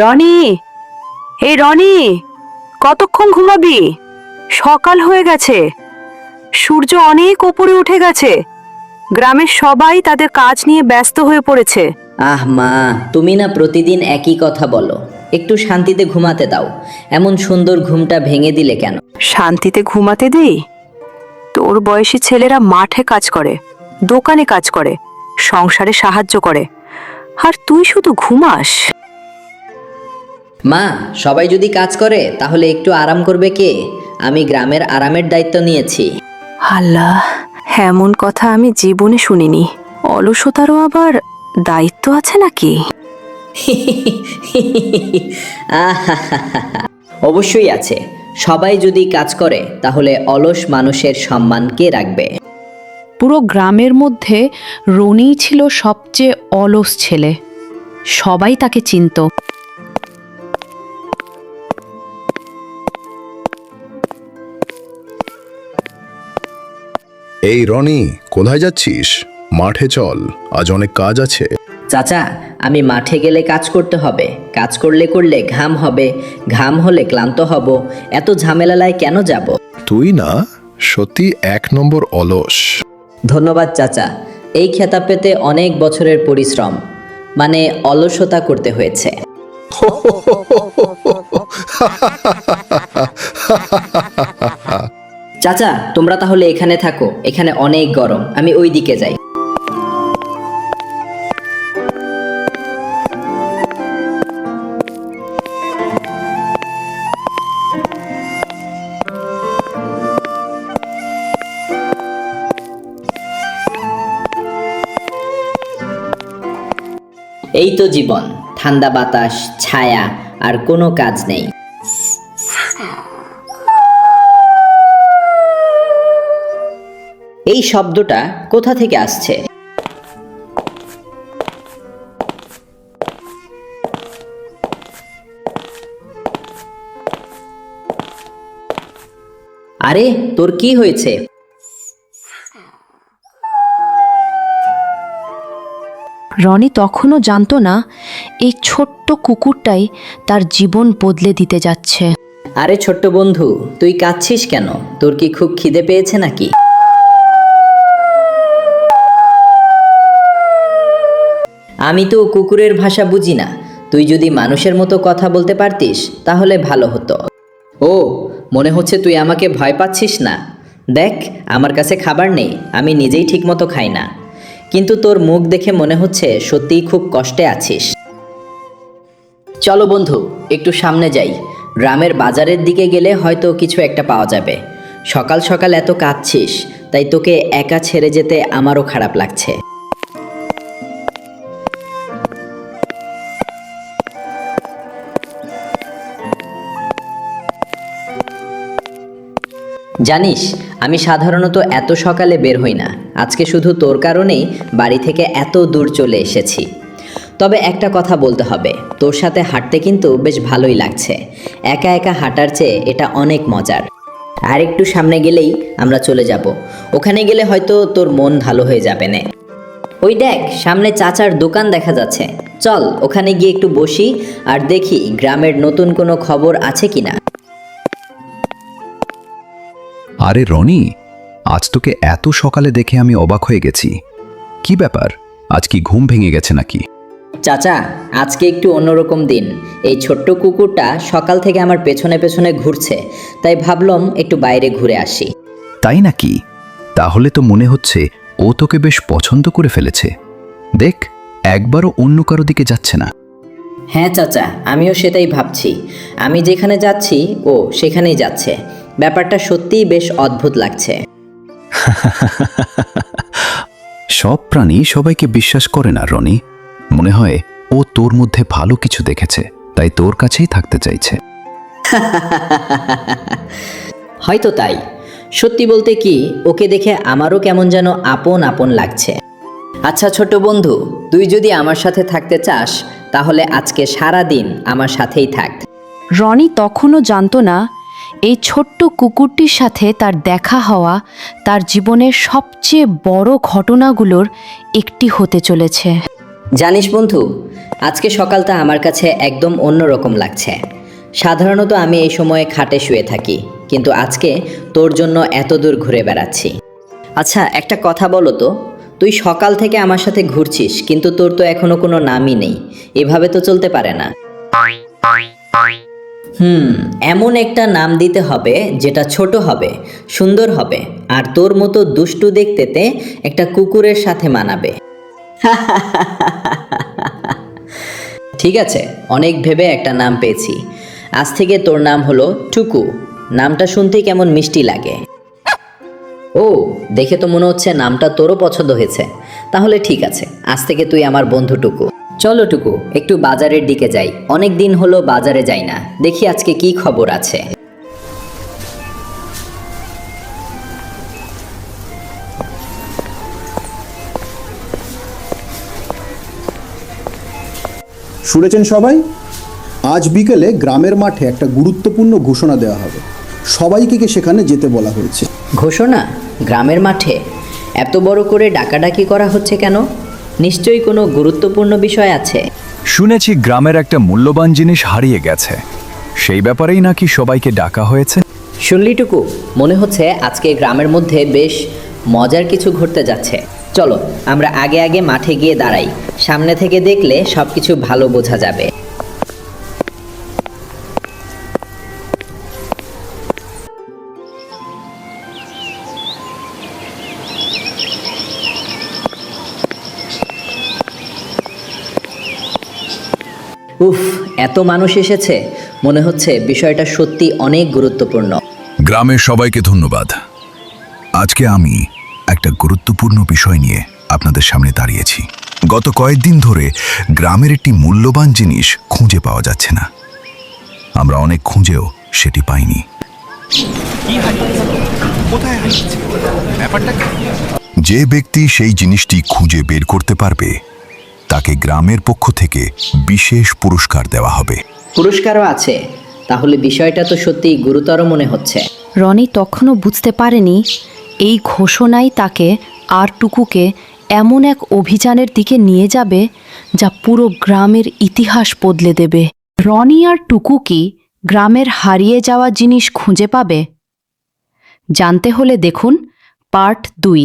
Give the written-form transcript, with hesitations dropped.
রনি, এই রনি, কতক্ষণ ঘুমাবি? সকাল হয়ে গেছে, সূর্য অনেক উপরে উঠে গেছে। গ্রামের সবাই তাদের কাজ নিয়ে ব্যস্ত হয়ে পড়েছে। আহ মা, তুমি না প্রতিদিন একই কথা বলো। একটু শান্তিতে ঘুমাতে দাও। এমন সুন্দর ঘুমটা ভেঙে দিলে কেন? শান্তিতে ঘুমাতে দেই? তোর বয়সী ছেলেরা মাঠে কাজ করে, দোকানে কাজ করে, সংসারে সাহায্য করে, আর তুই শুধু ঘুমাস। মা, সবাই যদি কাজ করে তাহলে একটু আরাম করবে কে? আমি গ্রামের আরামের দায়িত্ব নিয়েছি। আল্লাহ, এমন কথা আমি জীবনে শুনিনি। অলসতারও আবার দায়িত্ব আছে নাকি? অবশ্যই আছে। সবাই যদি কাজ করে তাহলে অলস মানুষের সম্মান কে রাখবে? পুরো গ্রামের মধ্যে রনিই ছিল সবচেয়ে অলস ছেলে। সবাই তাকে চিনত। এই রনি, কোথায় যাচ্ছিস? মাঠে চল, আজ অনেক কাজ আছে। চাচা, আমি মাঠে গেলে কাজ করতে হবে। কাজ করলে করলে ঘাম হবে, ঘাম হলে ক্লান্ত হব। এত ঝামেলায় কেন যাব? তুই না সত্যি 1 নম্বর অলস। ধন্যবাদ চাচা। এই খেতাব পেতে অনেক বছরের পরিশ্রম, মানে অলসতা করতে হয়েছে। চাচা, তোমরা তাহলে এখানে থাকো, এখানে অনেক গরম। আমি ওই দিকে যাই। এই তো জীবন, ঠান্ডা বাতাস, ছায়া, আর কোনো কাজ নেই। এই শব্দটা কোথা থেকে আসছে? আরে, তোর কি হয়েছে? রনি তখনও জানতো না এই ছোট্ট কুকুরটাই তার জীবন বদলে দিতে যাচ্ছে। আরে ছোট্ট বন্ধু, তুই কাঁদছিস কেন? তোর কি খুব খিদে পেয়েছে নাকি? আমি তো কুকুরের ভাষা বুঝি না। তুই যদি মানুষের মতো কথা বলতে পারতিস তাহলে ভালো হতো। ও, মনে হচ্ছে তুই আমাকে ভয় পাচ্ছিস না। দেখ, আমার কাছে খাবার নেই, আমি নিজেই ঠিকমতো খাই না। কিন্তু তোর মুখ দেখে মনে হচ্ছে সত্যিই খুব কষ্টে আছিস। চলো বন্ধু, একটু সামনে যাই। গ্রামের বাজারের দিকে গেলে হয়তো কিছু একটা পাওয়া যাবে। সকাল সকাল এত কাঁদছিস, তাই তোকে একা ছেড়ে যেতে আমারও খারাপ লাগছে। জানিস, আমি সাধারণত এত সকালে বের হই না। আজকে শুধু তোর কারণেই বাড়ি থেকে এত দূর চলে এসেছি। তবে একটা কথা বলতে হবে, তোর সাথে হাঁটতে কিন্তু বেশ ভালোই লাগছে। একা একা হাঁটার চেয়ে এটা অনেক মজার। আর একটু সামনে গেলেই আমরা চলে যাব। ওখানে গেলে হয়তো তোর মন ভালো হয়ে যাবে না। ওই দেখ, সামনে চাচার দোকান দেখা যাচ্ছে। চল ওখানে গিয়ে একটু বসি আর দেখি গ্রামের নতুন কোনো খবর আছে কিনা। আরে রনি, আজ তোকে এত সকালে দেখে আমি অবাক হয়ে গেছি। কি ব্যাপার, আজ কি ঘুম ভেঙে গেছে নাকি? চাচা, আজকে একটু অন্যরকম দিন। এই ছোট্ট কুকুরটা সকাল থেকে আমার পেছনে পেছনে ঘুরছে, তাই ভাবলাম একটু বাইরে ঘুরে আসি। তাই নাকি? তাহলে তো মনে হচ্ছে ও তোকে বেশ পছন্দ করে ফেলেছে। দেখ, একবারও অন্য কারো দিকে যাচ্ছে না। হ্যাঁ চাচা, আমিও সেটাই ভাবছি। আমি যেখানে যাচ্ছি ও সেখানেই যাচ্ছে। ব্যাপারটা সত্যিই বেশ অদ্ভুত লাগছে। সব প্রাণী সবাইকে বিশ্বাস করে না রনি। মনে হয় ও তোর মধ্যে ভালো কিছু দেখেছে, তাই তোর কাছেই থাকতে চাইছে। হয়তো তাই। সত্যি বলতে কি, ওকে দেখে আমারও কেমন যেন আপন আপন লাগছে। আচ্ছা ছোট বন্ধু, তুই যদি আমার সাথে থাকতে চাস তাহলে আজকে সারা দিন আমার সাথেই থাক। রনি তখনও জানতো না এই ছোট্ট কুকুরটির সাথে তার দেখা হওয়া তার জীবনের সবচেয়ে বড় ঘটনাগুলোর একটি হতে চলেছে। জানিস বন্ধু, আজকে সকালটা আমার কাছে একদম অন্যরকম লাগছে। সাধারণত আমি এই সময়ে খাটে শুয়ে থাকি, কিন্তু আজকে তোর জন্য এত দূর ঘুরে বেড়াচ্ছি। আচ্ছা, একটা কথা বলো তো, তুই সকাল থেকে আমার সাথে ঘুরছিস, কিন্তু তোর তো এখনো কোনো নামই নেই। এভাবে তো চলতে পারে না। এমন একটা নাম দিতে হবে যেটা ছোট হবে, সুন্দর হবে, আর তোর মতো দুষ্টু দেখতেতে একটা কুকুরের সাথে মানাবে। ঠিক আছে, অনেক ভেবে একটা নাম পেয়েছি। আজ থেকে তোর নাম হলো টুকু। নামটা শুনতেই কেমন মিষ্টি লাগে। ও, দেখে তো মনে হচ্ছে নামটা তোরও পছন্দ হয়েছে। তাহলে ঠিক আছে, আজ থেকে তুই আমার বন্ধু টুকু। চলো টুকু, একটু বাজারের দিকে যাই। অনেক দিন হলো বাজারে যাই না, দেখি আজকে কি খবর আছে। শুনেছেন সবাই? আজ বিকেলে গ্রামের মাঠে একটা গুরুত্বপূর্ণ ঘোষণা দেওয়া হবে। সবাইকে সেখানে যেতে বলা হয়েছে। ঘোষণা? গ্রামের মাঠে? এত বড় করে ডাকাডাকি করা হচ্ছে কেন? নিশ্চয়ই কোনো গুরুত্বপূর্ণ বিষয় আছে। শুনেছি গ্রামের একটা মূল্যবান জিনিস হারিয়ে গেছে, সেই ব্যাপারেই নাকি সবাইকে ডাকা হয়েছে। শুনলি টুকু, মনে হচ্ছে আজকে গ্রামের মধ্যে বেশ মজার কিছু ঘটতে যাচ্ছে। চলো আমরা আগে আগে মাঠে গিয়ে দাঁড়াই, সামনে থেকে দেখলে সব কিছু ভালো বোঝা যাবে। উফ, এত মানুষ এসেছে, মনে হচ্ছে বিষয়টা সত্যি অনেক গুরুত্বপূর্ণ। গ্রামের সবাইকে ধন্যবাদ। আজকে আমি একটা গুরুত্বপূর্ণ বিষয় নিয়ে আপনাদের সামনে দাঁড়িয়েছি। গত কয়েকদিন ধরে গ্রামের একটি মূল্যবান জিনিস খুঁজে পাওয়া যাচ্ছে না। আমরা অনেক খুঁজেও সেটি পাইনি। যে ব্যক্তি সেই জিনিসটি খুঁজে বের করতে পারবে তাকে গ্রামের পক্ষ থেকে বিশেষ পুরস্কার দেওয়া হবে। পুরস্কারও আছে? তাহলে বিষয়টা তো সত্যি গুরুতর মনে হচ্ছে। রনি তখনও বুঝতে পারেনি এই ঘোষণাই তাকে আর টুকুকে এমন এক অভিযানের দিকে নিয়ে যাবে যা পুরো গ্রামের ইতিহাস বদলে দেবে। রনি আর টুকু কি গ্রামের হারিয়ে যাওয়া জিনিস খুঁজে পাবে? জানতে হলে দেখুন পার্ট 2।